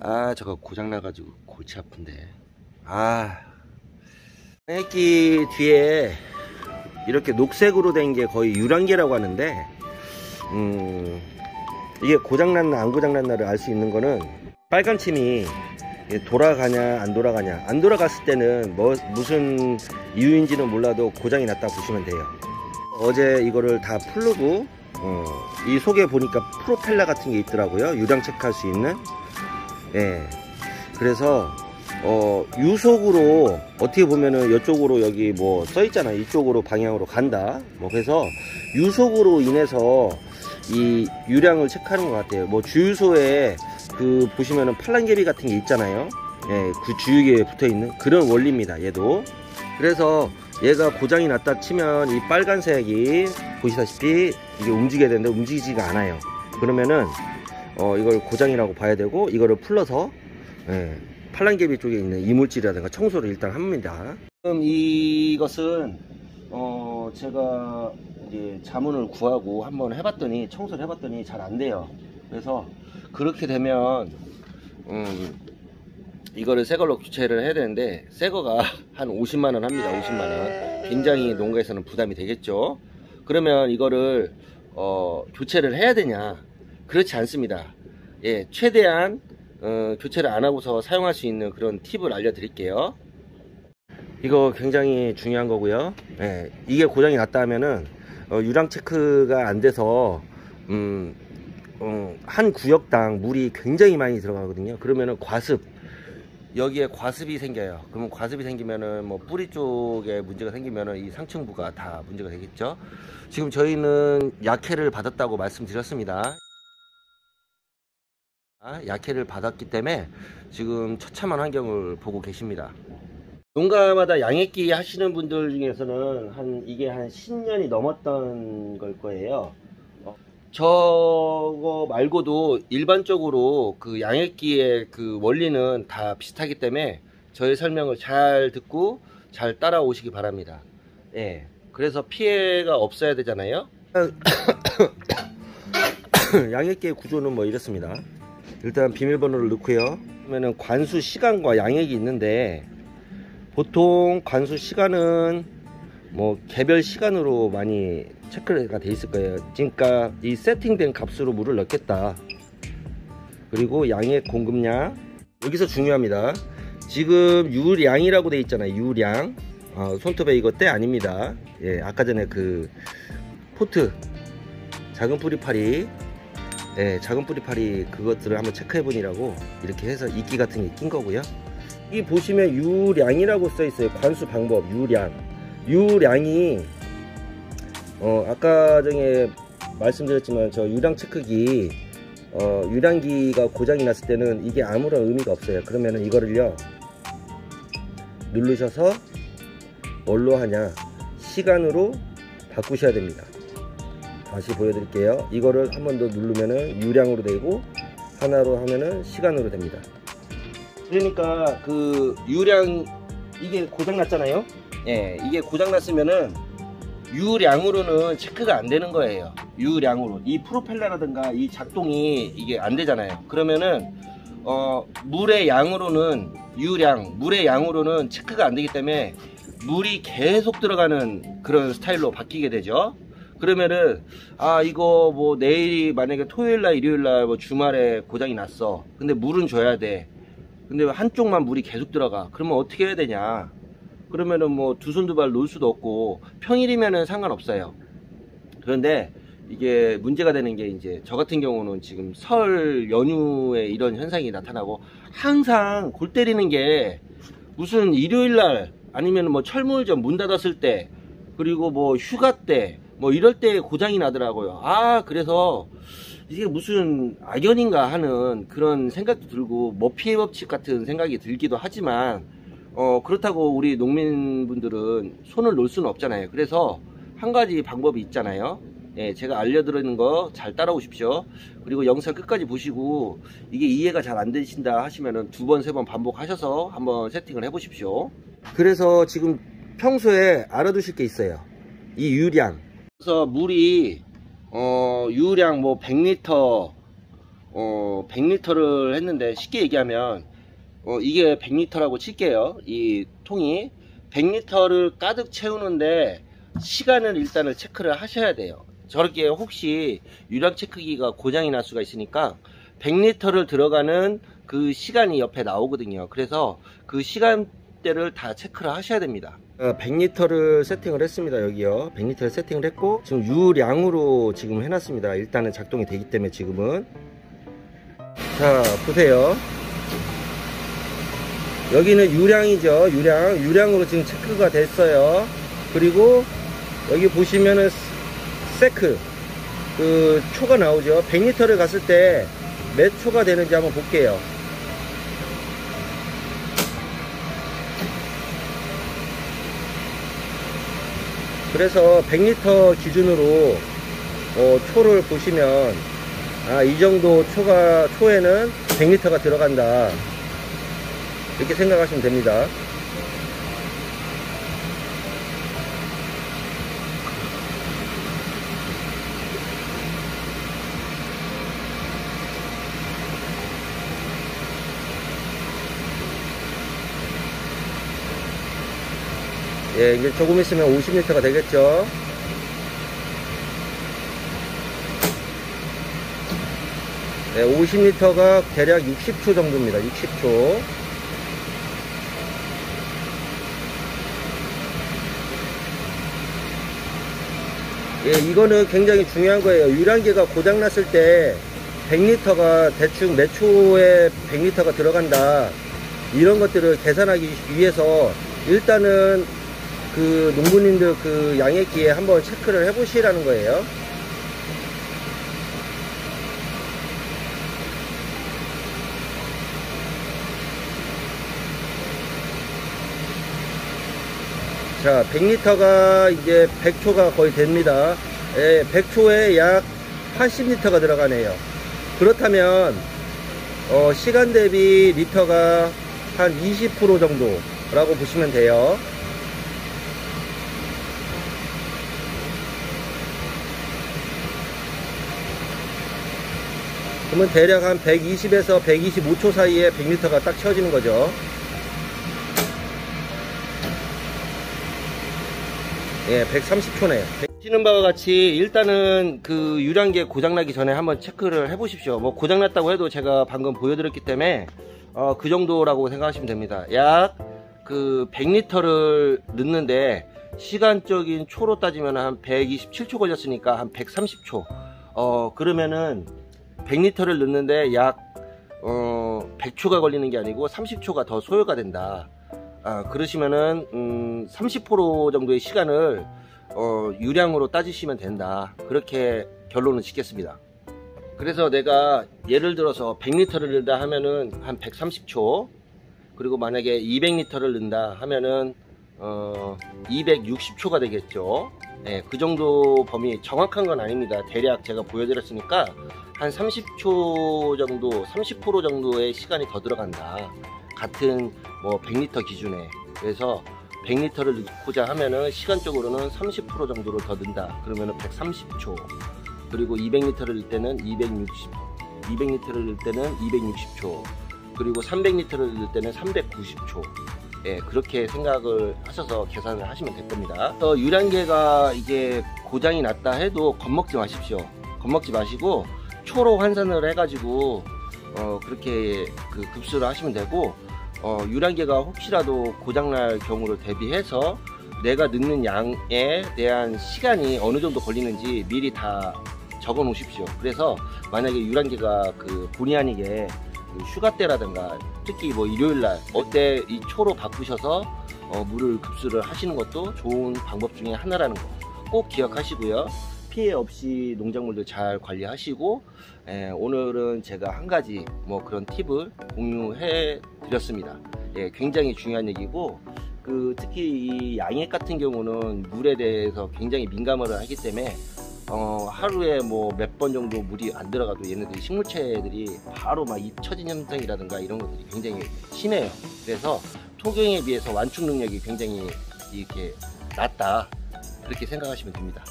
아, 저거 고장나가지고 골치 아픈데. 아, 양액기 뒤에 이렇게 녹색으로 된 게 거의 유랑계라고 하는데, 이게 고장났나 안 고장났나를 알 수 있는 거는 빨간 침이 돌아가냐 안 돌아가냐, 안 돌아갔을 때는 무슨 이유인지는 몰라도 고장이 났다 보시면 돼요. 어제 이거를 다 풀르고 이 속에 보니까 프로펠러 같은 게 있더라고요. 유량 체크할 수 있는. 예. 그래서 유속으로 어떻게 보면은 이쪽으로 여기 뭐 써있잖아요. 이쪽으로 방향으로 간다. 뭐 그래서 유속으로 인해서 이 유량을 체크하는 것 같아요. 뭐 주유소에 그 보시면은 팔랑개비 같은 게 있잖아요. 예, 그 주유기에 붙어 있는 그런 원리입니다. 얘도. 그래서 얘가 고장이 났다 치면 이 빨간색이 보시다시피 이게 움직여야 되는데 움직이지가 않아요. 그러면은 이걸 고장이라고 봐야 되고, 이거를 풀러서 팔랑개비 쪽에 있는 이물질이라든가 청소를 일단 합니다. 지금 이것은 제가 이제 자문을 구하고 한번 해봤더니, 청소를 해봤더니 잘 안 돼요. 그래서 그렇게 되면 이거를 새 걸로 교체를 해야 되는데, 새 거가 한 50만원 합니다. 50만원. 굉장히 농가에서는 부담이 되겠죠. 그러면 이거를 교체를 해야 되냐? 그렇지 않습니다. 예, 최대한 교체를 안 하고서 사용할 수 있는 그런 팁을 알려드릴게요. 이거 굉장히 중요한 거고요. 예, 이게 고장이 났다 하면은 유량 체크가 안 돼서 한 구역당 물이 굉장히 많이 들어가거든요. 그러면은 여기에 과습이 생겨요. 그러면 과습이 생기면은 뭐 뿌리 쪽에 문제가 생기면은 이 상층부가 다 문제가 되겠죠. 지금 저희는 약해를 받았다고 말씀드렸습니다. 약해를 받았기 때문에 지금 처참한 환경을 보고 계십니다. 농가마다 양액기 하시는 분들 중에서는 이게 한 10년이 넘었던 걸 거예요. 저거 말고도 일반적으로 그 양액기의 그 원리는 다 비슷하기 때문에 저희 설명을 잘 듣고 잘 따라오시기 바랍니다. 예. 그래서 피해가 없어야 되잖아요. 양액기의 구조는 뭐 이렇습니다. 일단 비밀번호를 넣고요. 그러면은 관수 시간과 양액이 있는데, 보통 관수 시간은 뭐 개별 시간으로 많이 체크가 돼 있을 거예요. 그러니까 이 세팅된 값으로 물을 넣겠다. 그리고 양액 공급량, 여기서 중요합니다. 지금 유량이라고 돼 있잖아요. 유량. 손톱에 이거 때 아닙니다. 예, 아까 전에 그 포트 작은 뿌리파리, 예, 작은 뿌리파리 그것들을 한번 체크해 보니라고 이렇게 해서 이끼 같은 게 낀 거고요. 이 보시면 유량이라고 써 있어요. 관수 방법 유량이 아까 전에 말씀드렸지만 저 유량 체크기 유량기가 고장이 났을 때는 이게 아무런 의미가 없어요. 그러면은 이거를요 누르셔서 뭘로 하냐, 시간으로 바꾸셔야 됩니다. 다시 보여드릴게요. 이거를 한 번 더 누르면은 유량으로 되고, 하나로 하면은 시간으로 됩니다. 그러니까 그 유량, 이게 고장 났잖아요. 예, 이게 고장 났으면은 유량으로는 체크가 안 되는 거예요. 유량으로 이 프로펠러라든가 이 작동이 이게 안 되잖아요. 그러면은 물의 양으로는 물의 양으로는 체크가 안 되기 때문에 물이 계속 들어가는 그런 스타일로 바뀌게 되죠. 그러면은 이거 뭐 내일이 만약에 토요일날 일요일날 뭐 주말에 고장이 났어. 근데 물은 줘야 돼. 근데 한쪽만 물이 계속 들어가. 그러면 어떻게 해야 되냐? 그러면은 뭐 두 손 두 발 놓을 수도 없고, 평일이면은 상관없어요. 그런데 이게 문제가 되는 게, 이제 저 같은 경우는 지금 설 연휴에 이런 현상이 나타나고, 항상 골 때리는 게 무슨 일요일날 아니면 뭐 철물점 문 닫았을 때, 그리고 뭐 휴가 때, 뭐 이럴 때 고장이 나더라고요. 그래서 이게 무슨 악연인가 하는 그런 생각도 들고, 뭐 피해 법칙 같은 생각이 들기도 하지만, 그렇다고 우리 농민분들은 손을 놓을 수는 없잖아요. 그래서 한 가지 방법이 있잖아요. 예, 제가 알려드리는 거 잘 따라오십시오. 그리고 영상 끝까지 보시고 이게 이해가 잘 안 되신다 하시면은 2번, 3번 반복하셔서 한번 세팅을 해 보십시오. 그래서 지금 평소에 알아두실 게 있어요. 이 유량. 그래서 물이 유량 뭐 100리터 100리터를 했는데, 쉽게 얘기하면 이게 100리터라고 칠게요. 이 통이 100리터를 가득 채우는데 시간을 일단은 체크를 하셔야 돼요. 저렇게 혹시 유량 체크기가 고장이 날 수가 있으니까 100리터를 들어가는 그 시간이 옆에 나오거든요. 그래서 그 시간대를 다 체크를 하셔야 됩니다. 100리터를 세팅을 했습니다. 여기요, 100리터를 세팅을 했고 지금 유량으로 지금 해놨습니다. 일단은 작동이 되기 때문에. 지금은 자 보세요, 여기는 유량이죠. 유량으로 지금 체크가 됐어요. 그리고 여기 보시면은 세크 그 초가 나오죠. 100리터를 갔을 때 몇 초가 되는지 한번 볼게요. 그래서 100리터 기준으로 초를 보시면 이 정도 초에는 100리터가 들어간다, 이렇게 생각하시면 됩니다. 예, 이제 조금 있으면 50리터가 되겠죠. 네, 50리터가 대략 60초 정도입니다. 60초. 예, 이거는 굉장히 중요한 거예요. 유량계가 고장났을 때 100리터가 대충 몇 초에 100리터가 들어간다, 이런 것들을 계산하기 위해서 일단은 그 농부님들 그 양액기에 한번 체크를 해 보시라는 거예요. 자, 100리터가 이제 100초가 거의 됩니다. 예, 100초에 약 80리터가 들어가네요. 그렇다면 시간 대비 리터가 한 20% 정도라고 보시면 돼요. 그러면 대략 한 120에서 125초 사이에 100리터가 딱 채워지는 거죠. 예, 130초네요. 보시는 바와 같이 일단은 그 유량계 고장나기 전에 한번 체크를 해 보십시오. 뭐 고장났다고 해도 제가 방금 보여드렸기 때문에 그 정도라고 생각하시면 됩니다. 약 그 100리터를 넣는데 시간적인 초로 따지면 한 127초 걸렸으니까 한 130초. 그러면은 100리터를 넣는데 약 100초가 걸리는 게 아니고 30초가 더 소요가 된다. 그러시면은 30% 정도의 시간을 유량으로 따지시면 된다, 그렇게 결론을 짓겠습니다. 그래서 내가 예를 들어서 100리터를 넣는다 하면은 한 130초, 그리고 만약에 200리터를 넣는다 하면은 260초가 되겠죠. 네, 그 정도 범위, 정확한 건 아닙니다. 대략 제가 보여드렸으니까 한 30초 정도, 30% 정도의 시간이 더 들어간다, 같은 뭐 100리터 기준에. 그래서 100리터를 넣고자 하면은 시간적으로는 30% 정도를 더 넣는다, 그러면은 130초. 그리고 200리터를 넣을 때는 200리터를 넣을 때는 260초. 그리고 300리터를 넣을 때는 390초. 예, 그렇게 생각을 하셔서 계산을 하시면 될 겁니다. 유량계가 이게 고장이 났다 해도 겁먹지 마십시오. 겁먹지 마시고 초로 환산을 해가지고 그렇게 그 급수를 하시면 되고, 유량계가 혹시라도 고장날 경우를 대비해서 내가 넣는 양에 대한 시간이 어느 정도 걸리는지 미리 다 적어 놓으십시오. 그래서 만약에 유량계가 그 본의 아니게 휴가 때라든가 특히 뭐 일요일날 어때 이 초로 바꾸셔서 물을 급수를 하시는 것도 좋은 방법 중에 하나라는 거 꼭 기억하시고요. 피해 없이 농작물들 잘 관리하시고, 오늘은 제가 한 가지 뭐 그런 팁을 공유해 드렸습니다. 예, 굉장히 중요한 얘기고, 특히 이 양액 같은 경우는 물에 대해서 굉장히 민감을 하기 때문에 하루에 뭐 몇 번 정도 물이 안 들어가도 얘네들이 식물체들이 바로 막 잊혀진 현상이라든가 이런 것들이 굉장히 심해요. 그래서 토경에 비해서 완충 능력이 굉장히 이렇게 낮다, 그렇게 생각하시면 됩니다.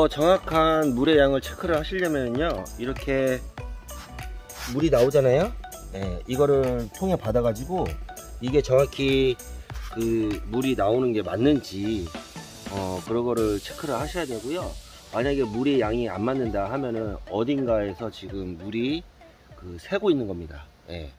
정확한 물의 양을 체크를 하시려면요, 이렇게 물이 나오잖아요. 예, 이거를 통에 받아가지고 이게 정확히 그 물이 나오는 게 맞는지 그런 거를 체크를 하셔야 되고요. 만약에 물의 양이 안 맞는다 하면은 어딘가에서 지금 물이 그 새고 있는 겁니다. 예.